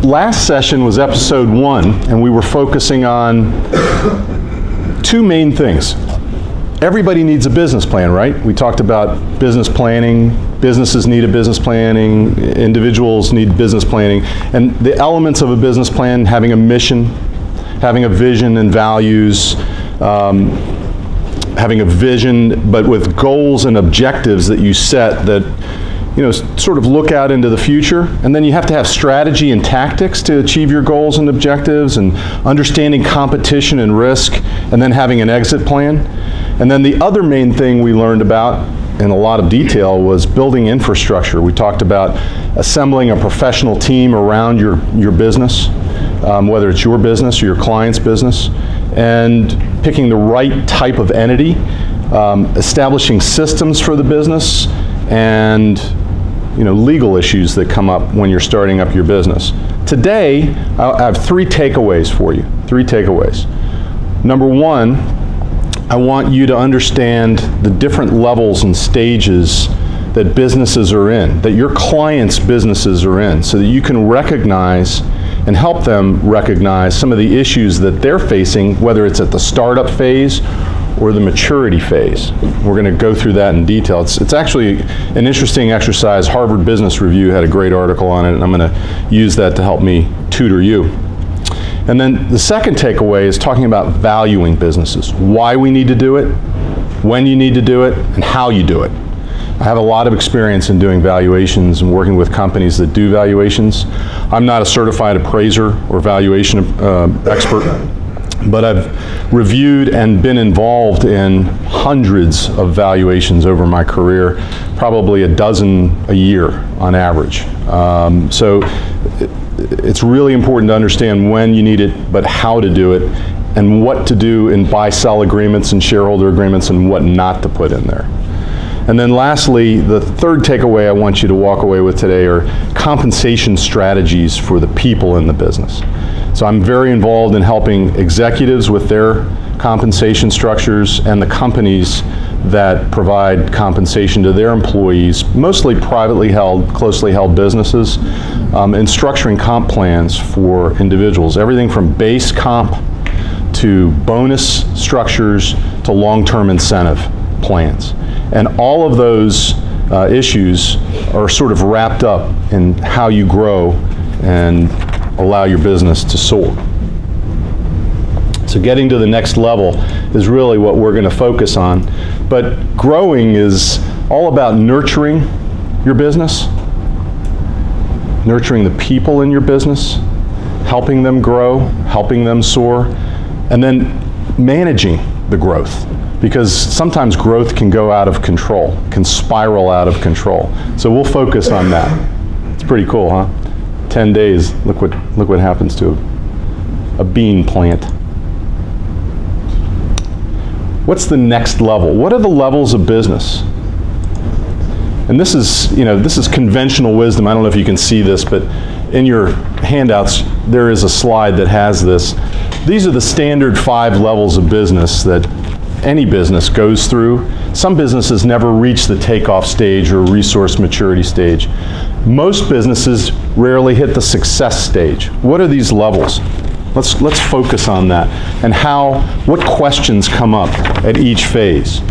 last session was episode 1, and we were focusing on 2 main things. Everybody needs a business plan, right? We talked about business planning. Businesses need a business planning. Individuals need business planning. And the elements of a business plan: having a mission, having a vision and values, having a vision, but with goals and objectives that you set that, sort of look out into the future. And then you have to have strategy and tactics to achieve your goals and objectives, and understanding competition and risk, and then having an exit plan. And then the other main thing we learned about in a lot of detail was building infrastructure. We talked about assembling a professional team around your business, whether it's your business or your client's business, and picking the right type of entity, establishing systems for the business, and legal issues that come up when you're starting up your business. Today, I have 3 takeaways for you. 3 takeaways. Number 1, I want you to understand the different levels and stages that businesses are in, that your clients' businesses are in, so that you can recognize and help them recognize some of the issues that they're facing, whether it's at the startup phase or the maturity phase. We're going to go through that in detail. It's actually an interesting exercise. Harvard Business Review had a great article on it, and I'm going to use that to help me tutor you. And then the second takeaway is talking about valuing businesses, why we need to do it, when you need to do it, and how you do it. I have a lot of experience in doing valuations and working with companies that do valuations. I'm not a certified appraiser or valuation expert, but I've reviewed and been involved in hundreds of valuations over my career, probably a dozen a year on average. So it's really important to understand when you need it, but how to do it, and what to do in buy-sell agreements and shareholder agreements, and what not to put in there. And then lastly, the third takeaway I want you to walk away with today are compensation strategies for the people in the business. So I'm very involved in helping executives with their compensation structures, and the companies that provide compensation to their employees, mostly privately held, closely held businesses, and structuring comp plans for individuals. Everything from base comp to bonus structures to long-term incentive plans. And all of those issues are sort of wrapped up in how you grow and allow your business to soar. So getting to the next level is really what we're going to focus on. But growing is all about nurturing your business, nurturing the people in your business, helping them grow, helping them soar, and then managing the growth. Because sometimes growth can go out of control, can spiral out of control. So we'll focus on that. It's pretty cool, huh? 10 days, look what happens to a bean plant. What's the next level? What are the levels of business? And this is conventional wisdom. I don't know if you can see this, but in your handouts, there is a slide that has this. These are the standard 5 levels of business that any business goes through. Some businesses never reach the takeoff stage or resource maturity stage. Most businesses rarely hit the success stage. What are these levels? Let's focus on that, and what questions come up at each phase.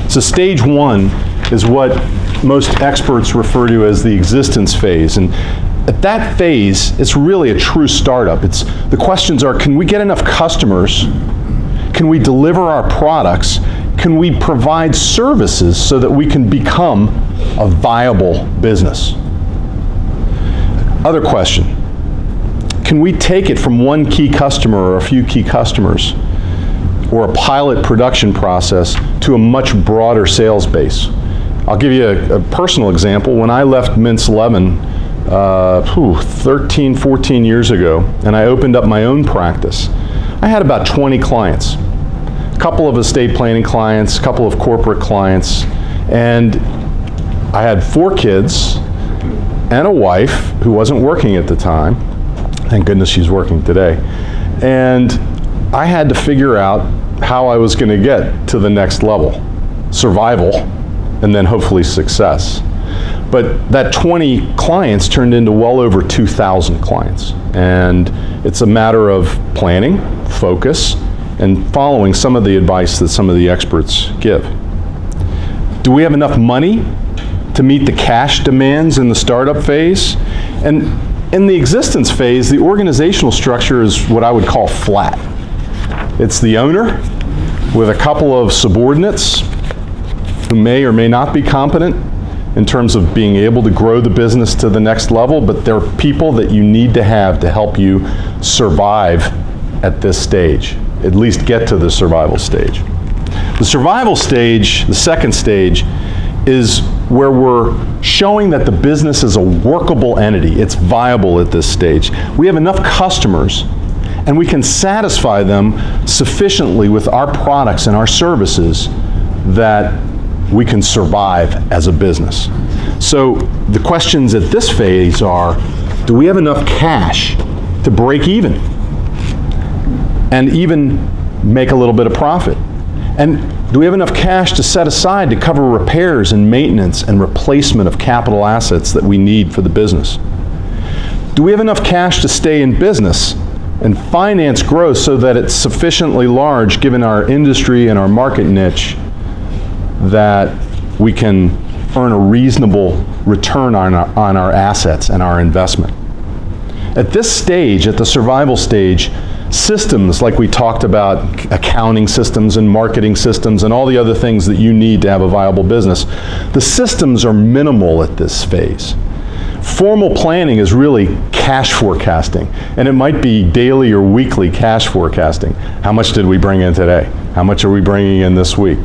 So stage 1 is what most experts refer to as the existence phase. And at that phase, it's really a true startup. The questions are, can we get enough customers? Can we deliver our products? Can we provide services so that we can become a viable business? Other question, can we take it from one key customer or a few key customers or a pilot production process to a much broader sales base? I'll give you a personal example. When I left Mintz Lemon 13, 14 years ago, and I opened up my own practice, I had about 20 clients. A couple of estate planning clients, a couple of corporate clients, and I had 4 kids and a wife who wasn't working at the time. Thank goodness she's working today. And I had to figure out how I was going to get to the next level, survival, and then hopefully success. But that 20 clients turned into well over 2,000 clients. And it's a matter of planning, focus, and following some of the advice that some of the experts give. Do we have enough money to meet the cash demands in the startup phase? And in the existence phase, the organizational structure is what I would call flat. It's the owner with a couple of subordinates who may or may not be competent in terms of being able to grow the business to the next level, but they're people that you need to have to help you survive at this stage, at least get to the survival stage. The survival stage, the second stage, is where we're showing that the business is a workable entity. It's viable at this stage. We have enough customers and we can satisfy them sufficiently with our products and our services that we can survive as a business. So the questions at this phase are, do we have enough cash to break even and even make a little bit of profit? And do we have enough cash to set aside to cover repairs and maintenance and replacement of capital assets that we need for the business? Do we have enough cash to stay in business and finance growth so that it's sufficiently large, given our industry and our market niche, that we can earn a reasonable return on our assets and our investment? At this stage, at the survival stage, systems like we talked about, accounting systems and marketing systems and all the other things that you need to have a viable business, the systems are minimal at this phase. Formal planning is really cash forecasting, and it might be daily or weekly cash forecasting. How much did we bring in today? How much are we bringing in this week?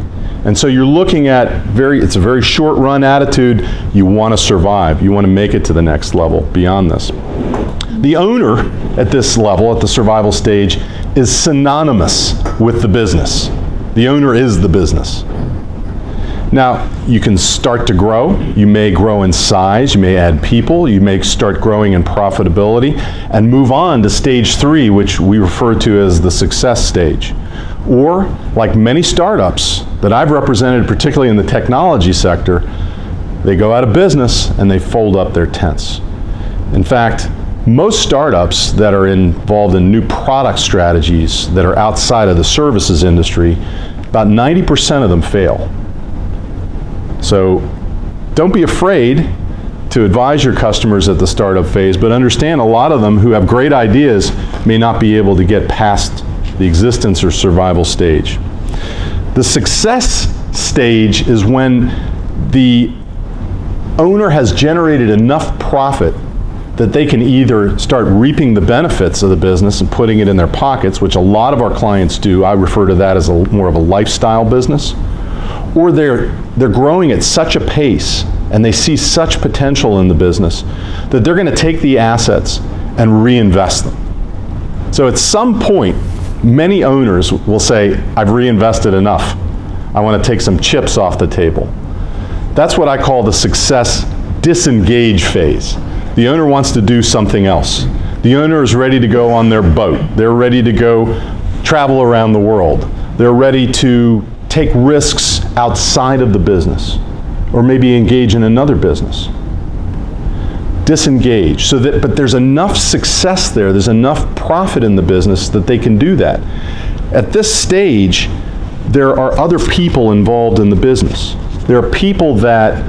And so you're looking at it's a very short run attitude. You want to survive. You want to make it to the next level beyond this. The owner at this level, at the survival stage, is synonymous with the business. The owner is the business. Now, you can start to grow. You may grow in size. You may add people. You may start growing in profitability and move on to stage 3, which we refer to as the success stage. Or, like many startups that I've represented, particularly in the technology sector, they go out of business and they fold up their tents. In fact, most startups that are involved in new product strategies that are outside of the services industry, about 90% of them fail. So don't be afraid to advise your customers at the startup phase, but understand a lot of them who have great ideas may not be able to get past the existence or survival stage. The success stage is when the owner has generated enough profit that they can either start reaping the benefits of the business and putting it in their pockets, which a lot of our clients do. I refer to that as more of a lifestyle business. Or they're growing at such a pace and they see such potential in the business that they're going to take the assets and reinvest them. So at some point, many owners will say, I've reinvested enough. I want to take some chips off the table. That's what I call the success disengage phase. The owner wants to do something else. The owner is ready to go on their boat. They're ready to go travel around the world. They're ready to take risks outside of the business, or maybe engage in another business. Disengage. But there's enough success there, there's enough profit in the business that they can do that. At this stage, there are other people involved in the business. There are people that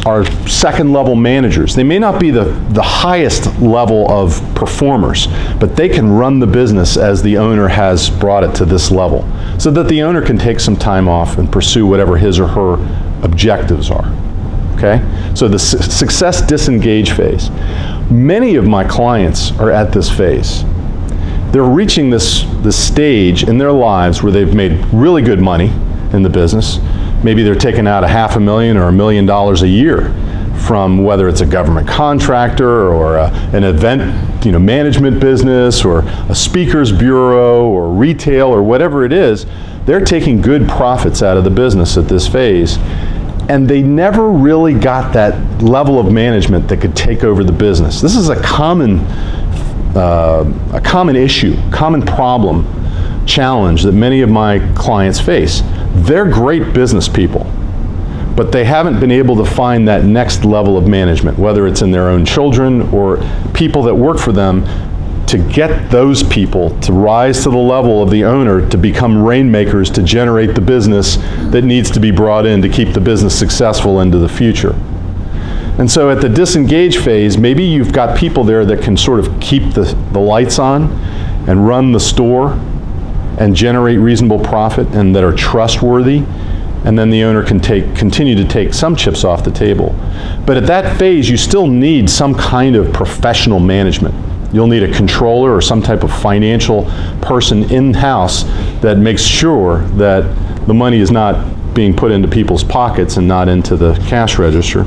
are second level managers. They may not be the highest level of performers, but they can run the business as the owner has brought it to this level, so that the owner can take some time off and pursue whatever his or her objectives are. Okay? So the success disengage phase. Many of my clients are at this phase. They're reaching this stage in their lives where they've made really good money in the business. Maybe they're taking out $500,000 or $1 million a year from whether it's a government contractor or an event management business or a speaker's bureau or retail or whatever it is. They're taking good profits out of the business at this phase, and they never really got that level of management that could take over the business. This is a common issue, common problem, challenge that many of my clients face. They're great business people, but they haven't been able to find that next level of management, whether it's in their own children or people that work for them, to get those people to rise to the level of the owner, to become rainmakers, to generate the business that needs to be brought in to keep the business successful into the future. And so at the disengage phase, maybe you've got people there that can sort of keep the lights on and run the store and generate reasonable profit and that are trustworthy, and then the owner can continue to take some chips off the table. But at that phase, you still need some kind of professional management. You'll need a controller or some type of financial person in-house that makes sure that the money is not being put into people's pockets and not into the cash register.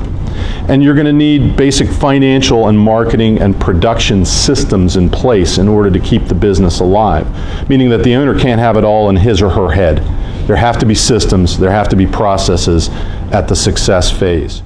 And you're going to need basic financial and marketing and production systems in place in order to keep the business alive, meaning that the owner can't have it all in his or her head. There have to be systems, there have to be processes at the success phase.